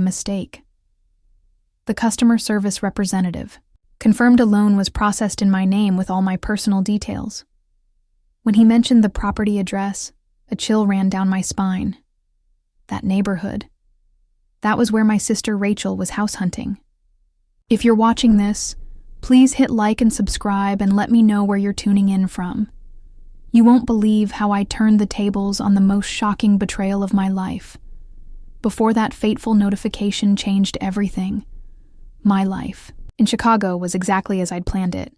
Mistake. The customer service representative confirmed a loan was processed in my name with all my personal details. When he mentioned the property address, a chill ran down my spine. That neighborhood. That was where my sister Rachel was house hunting. If you're watching this, please hit like and subscribe and let me know where you're tuning in from. You won't believe how I turned the tables on the most shocking betrayal of my life. Before that fateful notification changed everything, my life in Chicago was exactly as I'd planned it.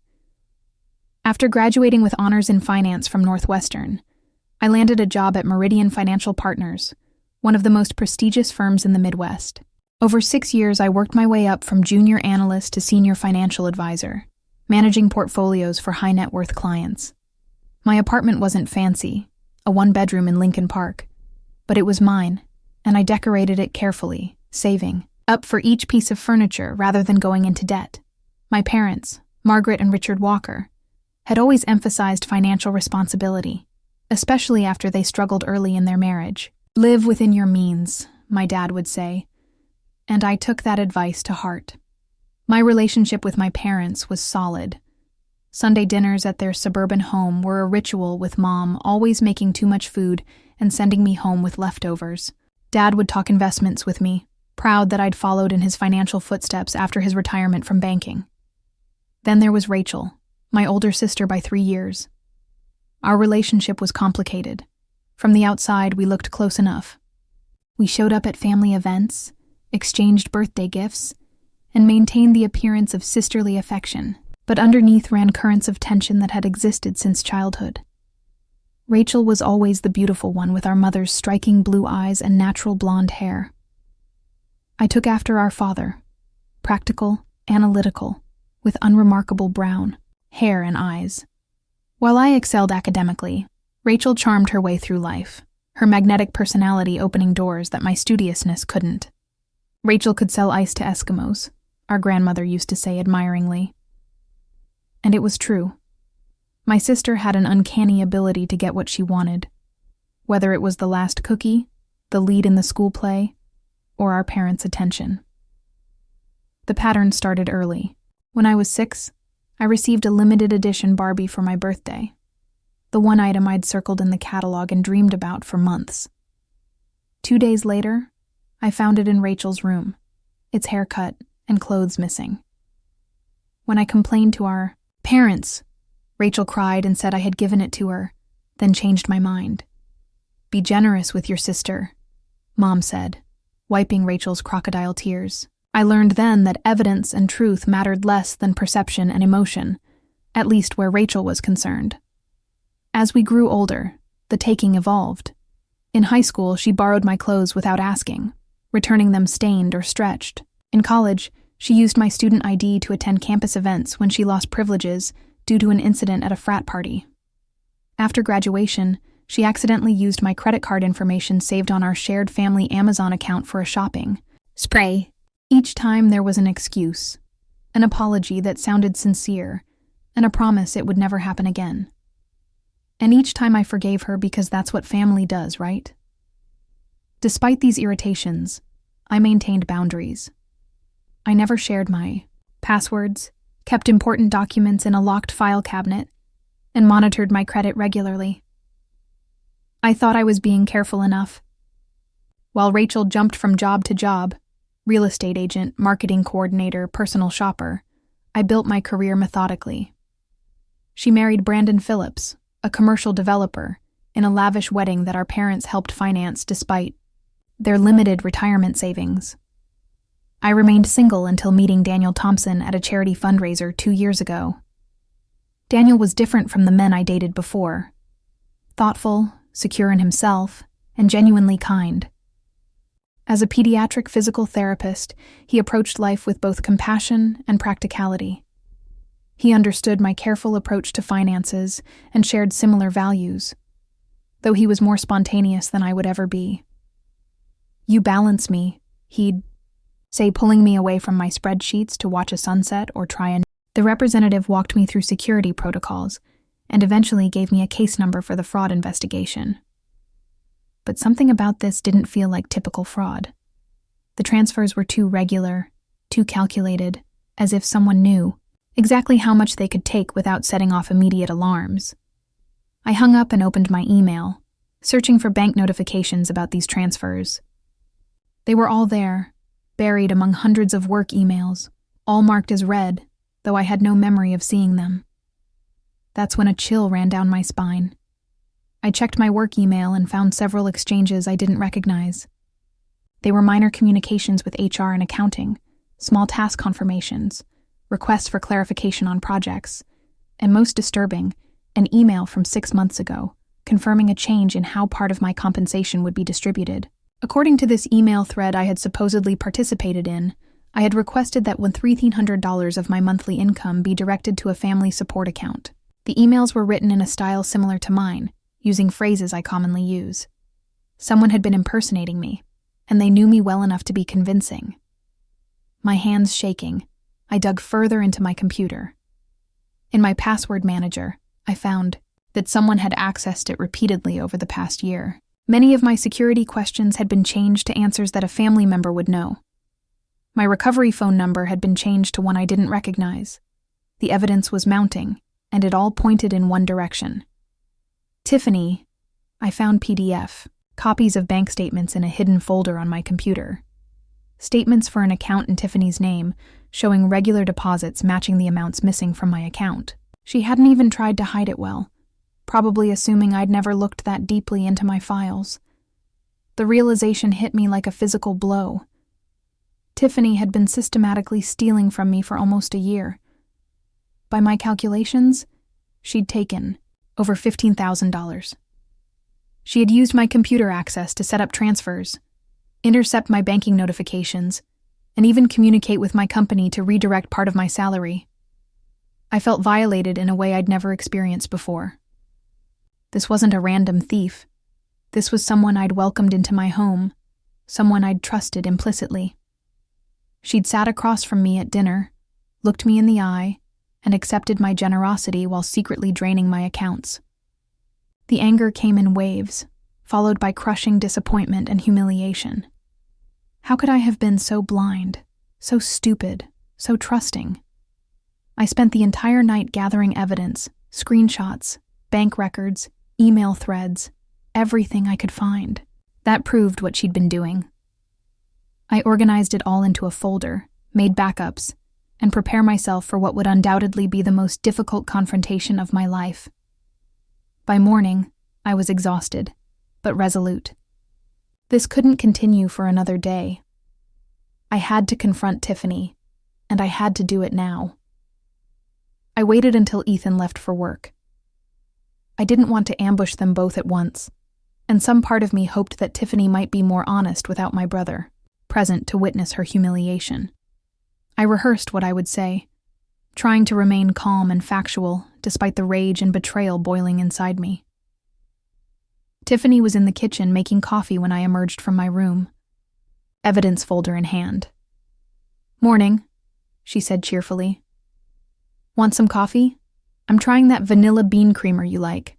After graduating with honors in finance from Northwestern, I landed a job at Meridian Financial Partners, one of the most prestigious firms in the Midwest. Over 6 years, I worked my way up from junior analyst to senior financial advisor, managing portfolios for high net worth clients. My apartment wasn't fancy, a one-bedroom in Lincoln Park, but it was mine, and I decorated it carefully, saving up for each piece of furniture rather than going into debt. My parents, Margaret and Richard Walker, had always emphasized financial responsibility, especially after they struggled early in their marriage. Live within your means, my dad would say, and I took that advice to heart. My relationship with my parents was solid. Sunday dinners at their suburban home were a ritual, with Mom always making too much food and sending me home with leftovers. Dad would talk investments with me, proud that I'd followed in his financial footsteps after his retirement from banking. Then there was Rachel, my older sister by 3 years. Our relationship was complicated. From the outside, we looked close enough. We showed up at family events, exchanged birthday gifts, and maintained the appearance of sisterly affection, but underneath ran currents of tension that had existed since childhood. Rachel was always the beautiful one, with our mother's striking blue eyes and natural blonde hair. I took after our father, practical, analytical, with unremarkable brown hair and eyes. While I excelled academically, Rachel charmed her way through life, her magnetic personality opening doors that my studiousness couldn't. Rachel could sell ice to Eskimos, our grandmother used to say admiringly. And it was true. My sister had an uncanny ability to get what she wanted, whether it was the last cookie, the lead in the school play, or our parents' attention. The pattern started early. When I was 6, I received a limited edition Barbie for my birthday, the one item I'd circled in the catalog and dreamed about for months. 2 days later, I found it in Rachel's room, its haircut and clothes missing. When I complained to our parents, Rachel cried and said I had given it to her, then changed my mind. "Be generous with your sister," Mom said, wiping Rachel's crocodile tears. I learned then that evidence and truth mattered less than perception and emotion, at least where Rachel was concerned. As we grew older, the taking evolved. In high school, she borrowed my clothes without asking, returning them stained or stretched. In college, she used my student ID to attend campus events when she lost privileges due to an incident at a frat party. After graduation, she accidentally used my credit card information saved on our shared family Amazon account for a shopping spree. Each time there was an excuse, an apology that sounded sincere, and a promise it would never happen again. And each time I forgave her because that's what family does, right? Despite these irritations, I maintained boundaries. I never shared my passwords, kept important documents in a locked file cabinet, and monitored my credit regularly. I thought I was being careful enough. While Rachel jumped from job to job, real estate agent, marketing coordinator, personal shopper, I built my career methodically. She married Brandon Phillips, a commercial developer, in a lavish wedding that our parents helped finance despite their limited retirement savings. I remained single until meeting Daniel Thompson at a charity fundraiser 2 years ago. Daniel was different from the men I dated before. Thoughtful, secure in himself, and genuinely kind. As a pediatric physical therapist, he approached life with both compassion and practicality. He understood my careful approach to finances and shared similar values, though he was more spontaneous than I would ever be. "You balance me," he'd say, pulling me away from my spreadsheets to watch a sunset or try a... The representative walked me through security protocols and eventually gave me a case number for the fraud investigation. But something about this didn't feel like typical fraud. The transfers were too regular, too calculated, as if someone knew exactly how much they could take without setting off immediate alarms. I hung up and opened my email, searching for bank notifications about these transfers. They were all there, buried among hundreds of work emails, all marked as read, though I had no memory of seeing them. That's when a chill ran down my spine. I checked my work email and found several exchanges I didn't recognize. They were minor communications with HR and accounting, small task confirmations, requests for clarification on projects, and most disturbing, an email from 6 months ago, confirming a change in how part of my compensation would be distributed. According to this email thread I had supposedly participated in, I had requested that $1,300 of my monthly income be directed to a family support account. The emails were written in a style similar to mine, using phrases I commonly use. Someone had been impersonating me, and they knew me well enough to be convincing. My hands shaking, I dug further into my computer. In my password manager, I found that someone had accessed it repeatedly over the past year. Many of my security questions had been changed to answers that a family member would know. My recovery phone number had been changed to one I didn't recognize. The evidence was mounting, and it all pointed in one direction. Tiffany, I found PDF, copies of bank statements in a hidden folder on my computer. Statements for an account in Tiffany's name, showing regular deposits matching the amounts missing from my account. She hadn't even tried to hide it well, probably assuming I'd never looked that deeply into my files. The realization hit me like a physical blow. Tiffany had been systematically stealing from me for almost a year. By my calculations, she'd taken over $15,000. She had used my computer access to set up transfers, intercept my banking notifications, and even communicate with my company to redirect part of my salary. I felt violated in a way I'd never experienced before. This wasn't a random thief. This was someone I'd welcomed into my home, someone I'd trusted implicitly. She'd sat across from me at dinner, looked me in the eye, and accepted my generosity while secretly draining my accounts. The anger came in waves, followed by crushing disappointment and humiliation. How could I have been so blind, so stupid, so trusting? I spent the entire night gathering evidence, screenshots, bank records, email threads, everything I could find. That proved what she'd been doing. I organized it all into a folder, made backups, and prepared myself for what would undoubtedly be the most difficult confrontation of my life. By morning, I was exhausted, but resolute. This couldn't continue for another day. I had to confront Tiffany, and I had to do it now. I waited until Ethan left for work. I didn't want to ambush them both at once, and some part of me hoped that Tiffany might be more honest without my brother, present to witness her humiliation. I rehearsed what I would say, trying to remain calm and factual despite the rage and betrayal boiling inside me. Tiffany was in the kitchen making coffee when I emerged from my room, evidence folder in hand. "Morning," she said cheerfully. "Want some coffee? I'm trying that vanilla bean creamer you like."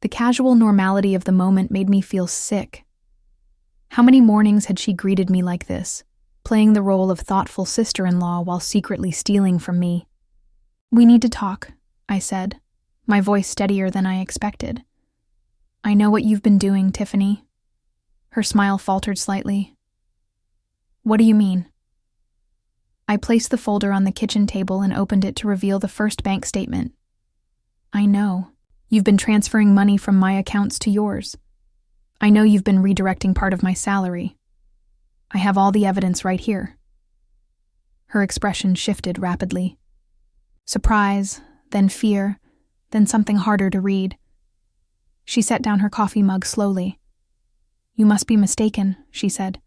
The casual normality of the moment made me feel sick. How many mornings had she greeted me like this, playing the role of thoughtful sister-in-law while secretly stealing from me? "We need to talk," I said, my voice steadier than I expected. "I know what you've been doing, Tiffany." Her smile faltered slightly. "What do you mean?" I placed the folder on the kitchen table and opened it to reveal the first bank statement. "I know. You've been transferring money from my accounts to yours. I know you've been redirecting part of my salary. I have all the evidence right here." Her expression shifted rapidly. Surprise, then fear, then something harder to read. She set down her coffee mug slowly. "You must be mistaken," she said,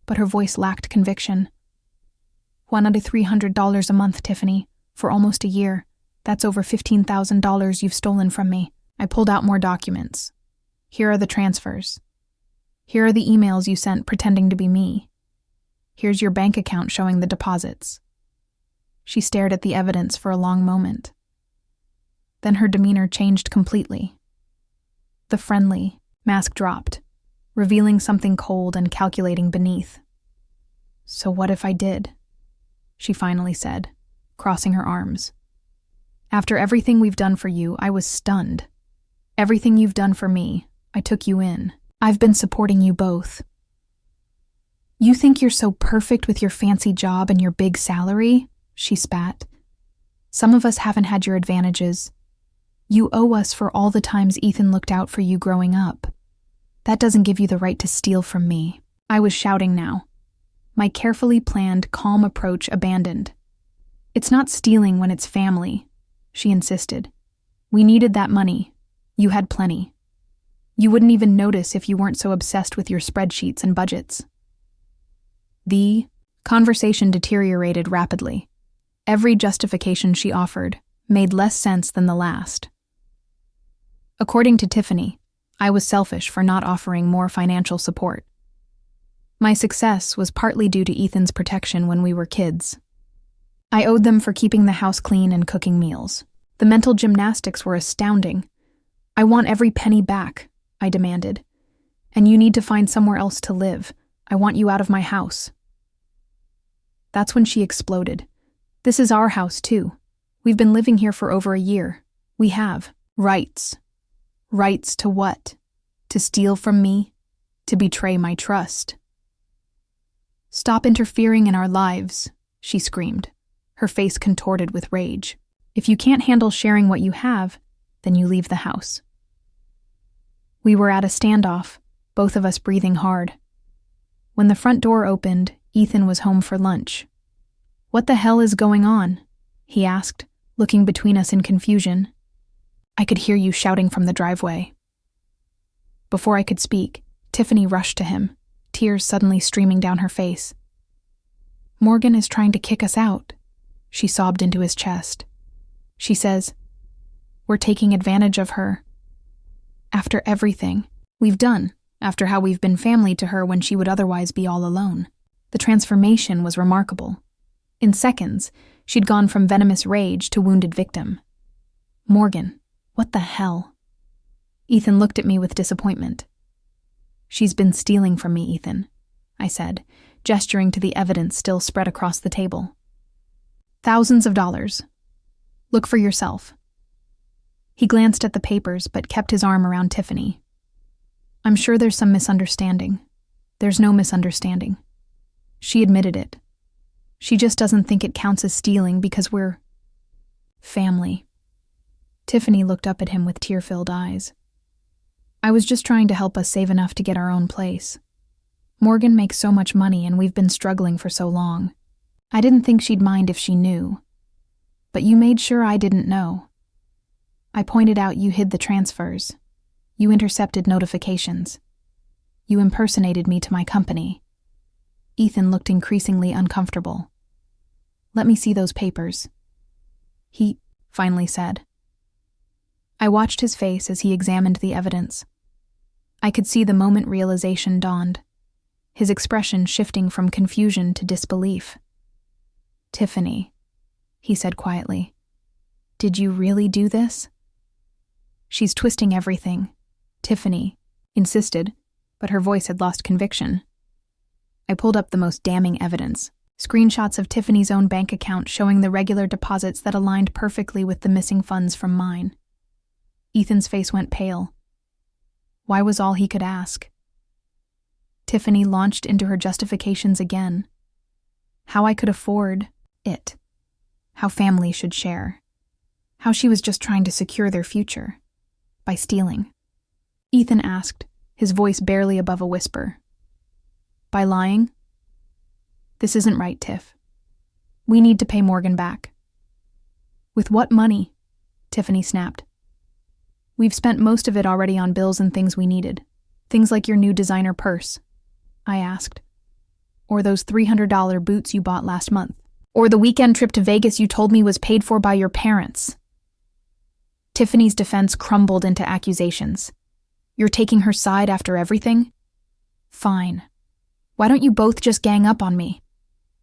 but her voice lacked conviction. $1,300 a month, Tiffany, for almost a year. That's over $15,000 you've stolen from me." I pulled out more documents. "Here are the transfers. Here are the emails you sent pretending to be me. Here's your bank account showing the deposits." She stared at the evidence for a long moment. Then her demeanor changed completely. The friendly mask dropped, revealing something cold and calculating beneath. So what if I did? She finally said, crossing her arms. After everything we've done for you, I was stunned. Everything you've done for me, I took you in. I've been supporting you both. You think you're so perfect with your fancy job and your big salary? She spat. Some of us haven't had your advantages. You owe us for all the times Ethan looked out for you growing up. That doesn't give you the right to steal from me. I was shouting now. My carefully planned, calm approach abandoned. It's not stealing when it's family, she insisted. We needed that money. You had plenty. You wouldn't even notice if you weren't so obsessed with your spreadsheets and budgets. The conversation deteriorated rapidly. Every justification she offered made less sense than the last. According to Tiffany, I was selfish for not offering more financial support. My success was partly due to Ethan's protection when we were kids. I owed them for keeping the house clean and cooking meals. The mental gymnastics were astounding. I want every penny back, I demanded. And you need to find somewhere else to live. I want you out of my house. That's when she exploded. This is our house, too. We've been living here for over a year. We have rights. Rights to what? To steal from me? To betray my trust? Stop interfering in our lives, she screamed, her face contorted with rage. If you can't handle sharing what you have, then you leave the house. We were at a standoff, both of us breathing hard. When the front door opened, Ethan was home for lunch. What the hell is going on? He asked, looking between us in confusion. I could hear you shouting from the driveway. Before I could speak, Tiffany rushed to him, tears suddenly streaming down her face. Morgan is trying to kick us out, she sobbed into his chest. She says, we're taking advantage of her. After everything we've done, after how we've been family to her when she would otherwise be all alone. The transformation was remarkable. In seconds, she'd gone from venomous rage to wounded victim. Morgan, what the hell? Ethan looked at me with disappointment. She's been stealing from me, Ethan, I said, gesturing to the evidence still spread across the table. Thousands of dollars. Look for yourself. He glanced at the papers but kept his arm around Tiffany. I'm sure there's some misunderstanding. There's no misunderstanding. She admitted it. She just doesn't think it counts as stealing because we're family. Tiffany looked up at him with tear-filled eyes. I was just trying to help us save enough to get our own place. Morgan makes so much money and we've been struggling for so long. I didn't think she'd mind if she knew. But you made sure I didn't know. I pointed out you hid the transfers. You intercepted notifications. You impersonated me to my company. Ethan looked increasingly uncomfortable. Let me see those papers. He finally said. I watched his face as he examined the evidence. I could see the moment realization dawned, his expression shifting from confusion to disbelief. Tiffany, he said quietly, did you really do this? She's twisting everything, Tiffany insisted, but her voice had lost conviction. I pulled up the most damning evidence, screenshots of Tiffany's own bank account showing the regular deposits that aligned perfectly with the missing funds from mine. Ethan's face went pale. Why was all he could ask? Tiffany launched into her justifications again. How I could afford it. How family should share. How she was just trying to secure their future. By stealing. Ethan asked, his voice barely above a whisper. By lying? This isn't right, Tiff. We need to pay Morgan back. With what money? Tiffany snapped. We've spent most of it already on bills and things we needed. Things like your new designer purse, I asked. Or those $300 boots you bought last month. Or the weekend trip to Vegas you told me was paid for by your parents. Tiffany's defense crumbled into accusations. You're taking her side after everything? Fine. Why don't you both just gang up on me?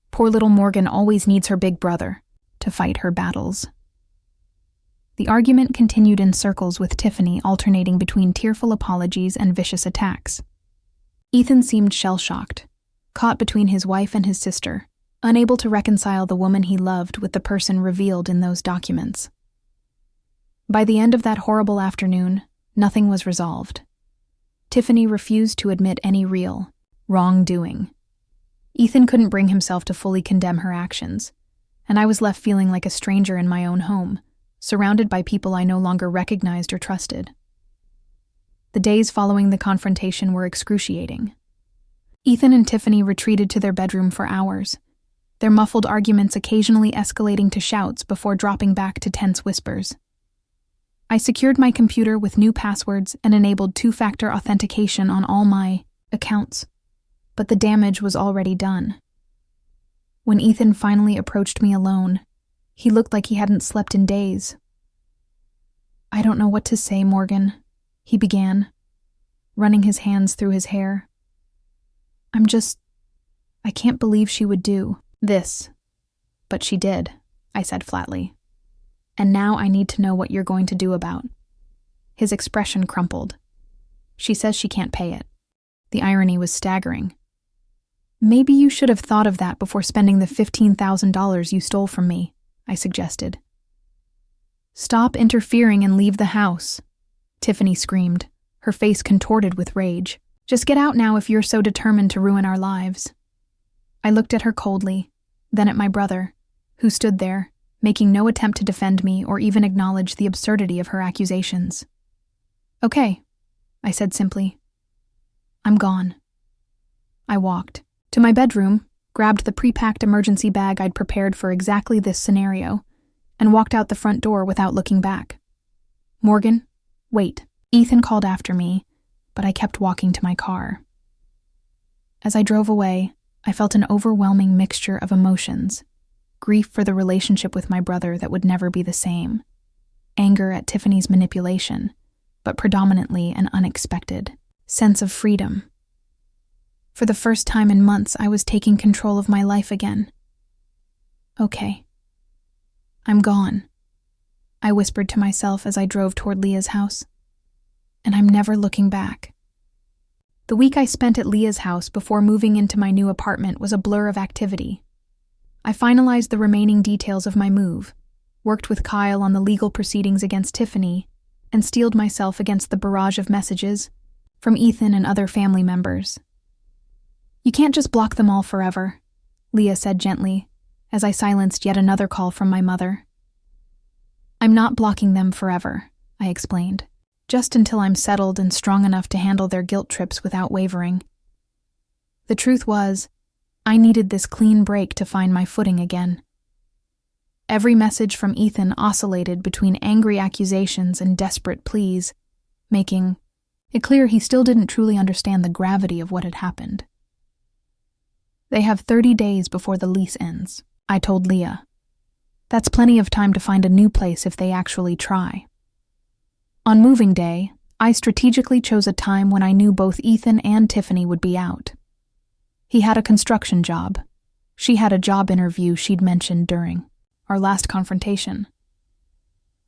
Poor little Morgan always needs her big brother to fight her battles. The argument continued in circles with Tiffany alternating between tearful apologies and vicious attacks. Ethan seemed shell-shocked. caught between his wife and his sister, unable to reconcile the woman he loved with the person revealed in those documents. By the end of that horrible afternoon, nothing was resolved. Tiffany refused to admit any real wrongdoing. Ethan couldn't bring himself to fully condemn her actions, and I was left feeling like a stranger in my own home, surrounded by people I no longer recognized or trusted. The days following the confrontation were excruciating. Ethan and Tiffany retreated to their bedroom for hours, their muffled arguments occasionally escalating to shouts before dropping back to tense whispers. I secured my computer with new passwords and enabled two-factor authentication on all my accounts, but the damage was already done. When Ethan finally approached me alone, he looked like he hadn't slept in days. "I don't know what to say, Morgan," he began, running his hands through his hair. I can't believe she would do this." "But she did," I said flatly. "And now I need to know what you're going to do about." His expression crumpled. "She says she can't pay it." The irony was staggering. "Maybe you should have thought of that before spending the $15,000 you stole from me," I suggested. "Stop interfering and leave the house," Tiffany screamed, her face contorted with rage. "Just get out now if you're so determined to ruin our lives." I looked at her coldly, then at my brother, who stood there, making no attempt to defend me or even acknowledge the absurdity of her accusations. "Okay," I said simply. "I'm gone." I walked to my bedroom, grabbed the pre-packed emergency bag I'd prepared for exactly this scenario, and walked out the front door without looking back. "Morgan, wait," Ethan called after me, but I kept walking to my car. As I drove away, I felt an overwhelming mixture of emotions: grief for the relationship with my brother that would never be the same, anger at Tiffany's manipulation, but predominantly an unexpected sense of freedom. For the first time in months, I was taking control of my life again. "Okay. I'm gone," I whispered to myself as I drove toward Leah's house. "And I'm never looking back." The week I spent at Leah's house before moving into my new apartment was a blur of activity. I finalized the remaining details of my move, worked with Kyle on the legal proceedings against Tiffany, and steeled myself against the barrage of messages from Ethan and other family members. "You can't just block them all forever," Leah said gently, as I silenced yet another call from my mother. "I'm not blocking them forever," I explained, "just until I'm settled and strong enough to handle their guilt trips without wavering." The truth was, I needed this clean break to find my footing again. Every message from Ethan oscillated between angry accusations and desperate pleas, making it clear he still didn't truly understand the gravity of what had happened. "They have 30 days before the lease ends," I told Leah. "That's plenty of time to find a new place if they actually try." On moving day, I strategically chose a time when I knew both Ethan and Tiffany would be out. He had a construction job. She had a job interview she'd mentioned during our last confrontation.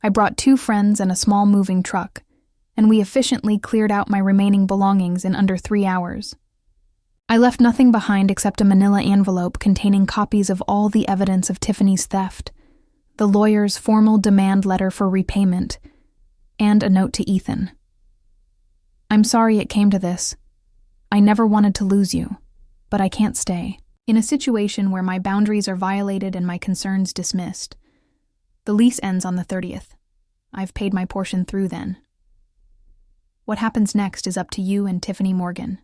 I brought 2 friends and a small moving truck, and we efficiently cleared out my remaining belongings in under 3 hours. I left nothing behind except a manila envelope containing copies of all the evidence of Tiffany's theft, the lawyer's formal demand letter for repayment, and a note to Ethan. "I'm sorry it came to this. I never wanted to lose you, but I can't stay in a situation where my boundaries are violated and my concerns dismissed. The lease ends on the 30th. I've paid my portion through then. What happens next is up to you and Tiffany Morgan."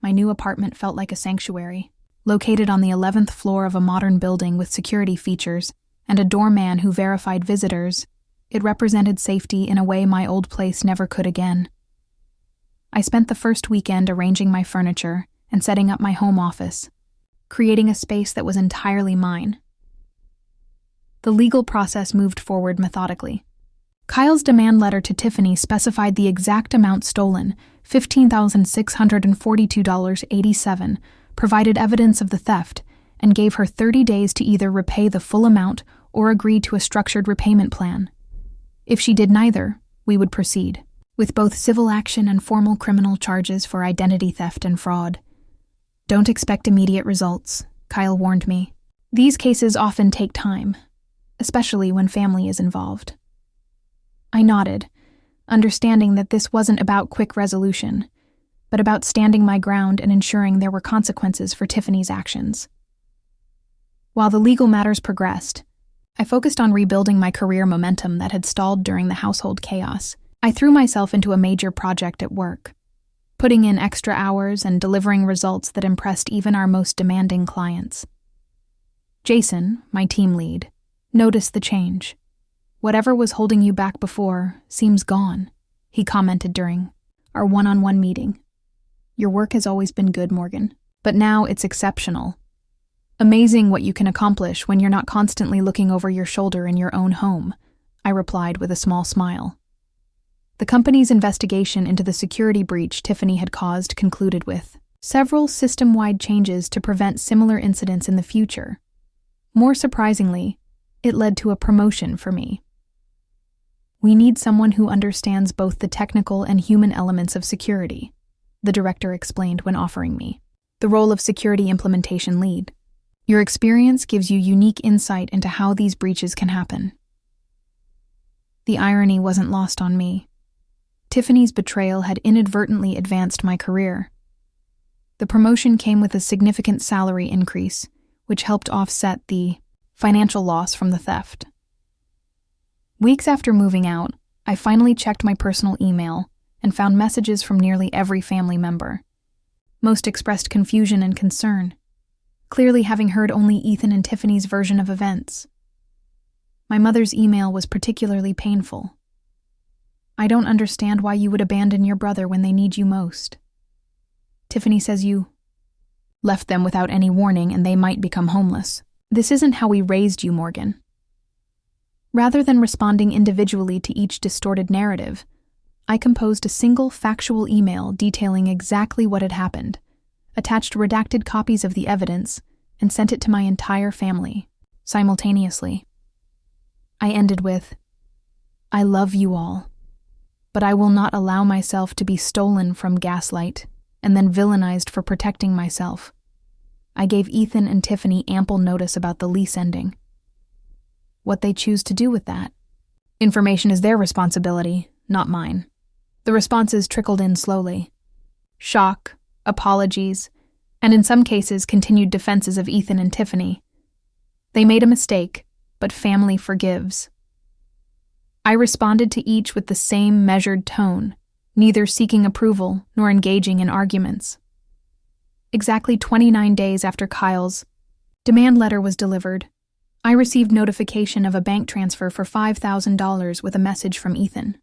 My new apartment felt like a sanctuary, located on the 11th floor of a modern building with security features and a doorman who verified visitors. It represented safety in a way my old place never could again. I spent the first weekend arranging my furniture and setting up my home office, creating a space that was entirely mine. The legal process moved forward methodically. Kyle's demand letter to Tiffany specified the exact amount stolen, $15,642.87, provided evidence of the theft, and gave her 30 days to either repay the full amount or agree to a structured repayment plan. If she did neither, we would proceed with both civil action and formal criminal charges for identity theft and fraud. Don't expect immediate results, Kyle warned me. These cases often take time, especially when family is involved. I nodded, understanding that this wasn't about quick resolution, but about standing my ground and ensuring there were consequences for Tiffany's actions. While the legal matters progressed, I focused on rebuilding my career momentum that had stalled during the household chaos. I threw myself into a major project at work, putting in extra hours and delivering results that impressed even our most demanding clients. Jason, my team lead, noticed the change. "Whatever was holding you back before seems gone," he commented during our one-on-one meeting. "Your work has always been good, Morgan, but now it's exceptional. Amazing what you can accomplish when you're not constantly looking over your shoulder in your own home," I replied with a small smile. The company's investigation into the security breach Tiffany had caused concluded with several system-wide changes to prevent similar incidents in the future. More surprisingly, it led to a promotion for me. "We need someone who understands both the technical and human elements of security," the director explained when offering me the role of security implementation lead. "Your experience gives you unique insight into how these breaches can happen." The irony wasn't lost on me. Tiffany's betrayal had inadvertently advanced my career. The promotion came with a significant salary increase, which helped offset the financial loss from the theft. Weeks after moving out, I finally checked my personal email and found messages from nearly every family member. Most expressed confusion and concern, clearly having heard only Ethan and Tiffany's version of events. My mother's email was particularly painful. "I don't understand why you would abandon your brother when they need you most. Tiffany says you left them without any warning and they might become homeless. This isn't how we raised you, Morgan." Rather than responding individually to each distorted narrative, I composed a single factual email detailing exactly what had happened, attached redacted copies of the evidence, and sent it to my entire family, simultaneously. I ended with, "I love you all, but I will not allow myself to be stolen from Gaslight and then villainized for protecting myself. I gave Ethan and Tiffany ample notice about the lease ending. What they choose to do with that information is their responsibility, not mine." The responses trickled in slowly. Shock, apologies, and in some cases continued defenses of Ethan and Tiffany. They made a mistake, but family forgives. I responded to each with the same measured tone, neither seeking approval nor engaging in arguments. Exactly 29 days after Kyle's demand letter was delivered, I received notification of a bank transfer for $5,000 with a message from Ethan.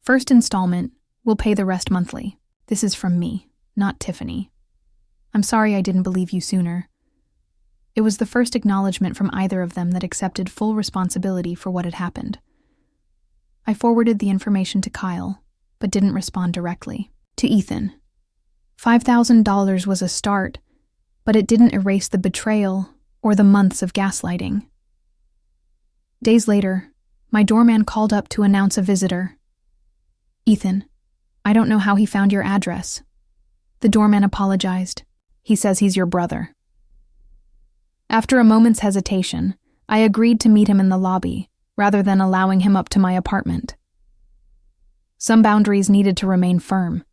"First installment, we'll pay the rest monthly. This is from me, not Tiffany. I'm sorry I didn't believe you sooner." It was the first acknowledgement from either of them that accepted full responsibility for what had happened. I forwarded the information to Kyle, but didn't respond directly. To Ethan, $5,000 was a start, but it didn't erase the betrayal or the months of gaslighting. Days later, my doorman called up to announce a visitor. "Ethan, I don't know how he found your address." The doorman apologized. "He says he's your brother." After a moment's hesitation, I agreed to meet him in the lobby, rather than allowing him up to my apartment. Some boundaries needed to remain firm.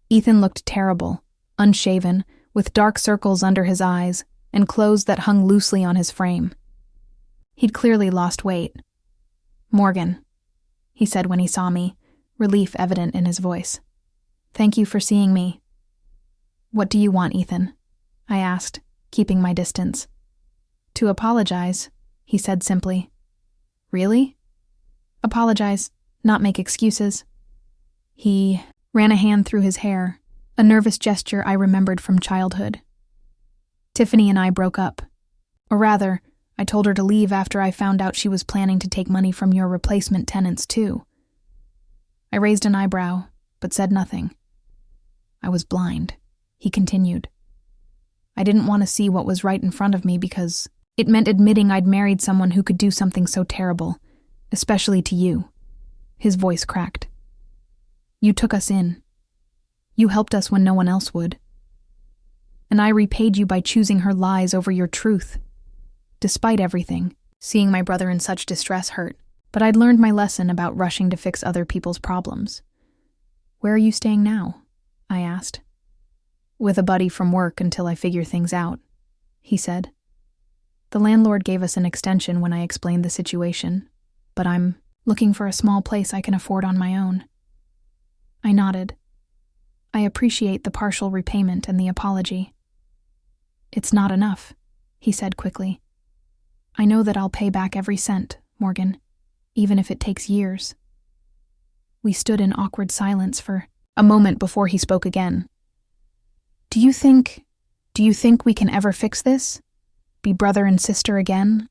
Ethan looked terrible, unshaven, with dark circles under his eyes and clothes that hung loosely on his frame. He'd clearly lost weight. "Morgan," he said when he saw me, relief evident in his voice. "Thank you for seeing me." "What do you want, Ethan?" I asked, keeping my distance. "To apologize," he said simply. "Really?" "Apologize, not make excuses." He ran a hand through his hair, a nervous gesture I remembered from childhood. "Tiffany and I broke up. Or rather, I told her to leave after I found out she was planning to take money from your replacement tenants too." I raised an eyebrow, but said nothing. "I was blind," he continued. "I didn't want to see what was right in front of me because it meant admitting I'd married someone who could do something so terrible, especially to you." His voice cracked. "You took us in. You helped us when no one else would." and I repaid you by choosing her lies over your truth. Despite everything, seeing my brother in such distress hurt, but I'd learned my lesson about rushing to fix other people's problems. Where are you staying now? I asked. With a buddy from work until I figure things out, he said. The landlord gave us an extension when I explained the situation, but I'm looking for a small place I can afford on my own. I nodded. I appreciate the partial repayment and the apology. It's not enough, he said quickly. I know that I'll pay back every cent, Morgan, even if it takes years. We stood in awkward silence for a moment before he spoke again. Do you think we can ever fix this? Be brother and sister again,